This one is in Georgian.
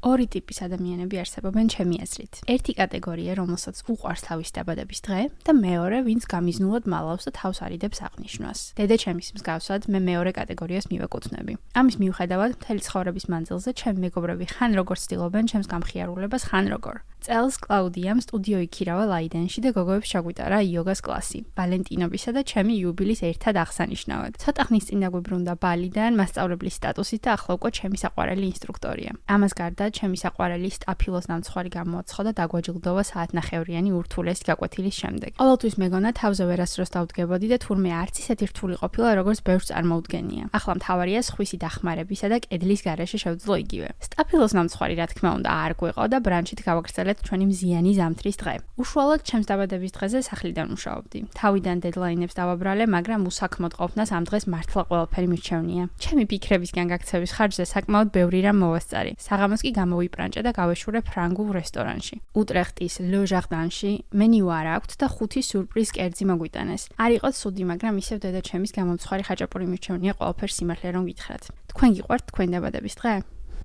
ორი ტიპის ადამიანები არსებობენ ჩემი აზრით. ერთი კატეგორია, რომელსაც უყვარს თავის დაბადების დღე და მეორე, ვინც გამიზნულად მალავს და თავს არიდებს აღნიშვნას. დედაჩემის მსგავსად, მე მეორე კატეგორიას მივეკუთვნები. ამის მიუხედავად, მთელი ცხოვრების მანძილზე ჩემი მეგობრები ხან როგორ ცდილობენ ჩემს გამხიარულებას, ხან როგორ. წელს კლაუდიამ სტუდიო იქირავა ლაიდენში და გოგოებს ჩაგვიტარა იოგას კლასი. ვალენტინობისა და ჩემი იუბილის ერთად აღსანიშნავად. ცოტა ხნის წინ დაგვიბრუნდა ბალიდან მასწავლებლის სტატუსით და ახლა უკვე ჩემი საყვარელი ინსტრუქტორია. ამას გარდა ჩემი საყვარელი სტაფილოს ნამცხვარი გამოაცხადა და დაგვაჯილდოვა საათნახევრიანი ურთულესი გაკვეთილის შემდეგ. ყოველთვის მეგონა თავზე ვერასდროს დავდგებოდი და თურმე არც ისეთი რთული ყოფილა, როგორც ბევრს წარმოუდგენია. ახლა მთავარია სხვისი დახმარებისა და კედლის გარეშე შევძლო იგივე. სტაფილოს ნამცხვარი რა თქმა უნდა არ გვეყო და ბრანჩით გავაგრძელეთ ჩვენი მზიანი ზამთრის დღე. უშუალოდ ჩემს დაბადების დღეზე სახლიდან მუშაობდი. თავიდან დედლაინებს დავაბრალე, მაგრამ უსაქმოდ ყოფნას ამ დღეს მართლა ყველაფერი მირჩევნია. ჩემი ფიქრებისგან გაქცევის ხარჯზე საკმაოდ ბევრი რამ მოვასწარი. საღამოს კი გამოვიპრანჭე და გავეშურე ფრანგულ რესტორანში. უტრეხტის Le Jardin-ში მენიუ არ აქვთ და 5 სიურპრიზ კერძი მოგვიტანეს. არ იყო ცუდი, მაგრამ ისევ დედაჩემის გამომცხარი ხაჭაპური მირჩევნია ყველაფერს სიმართლე რომ გითხრათ. თქვენ გიყვართ თქვენი დაბადების დღე?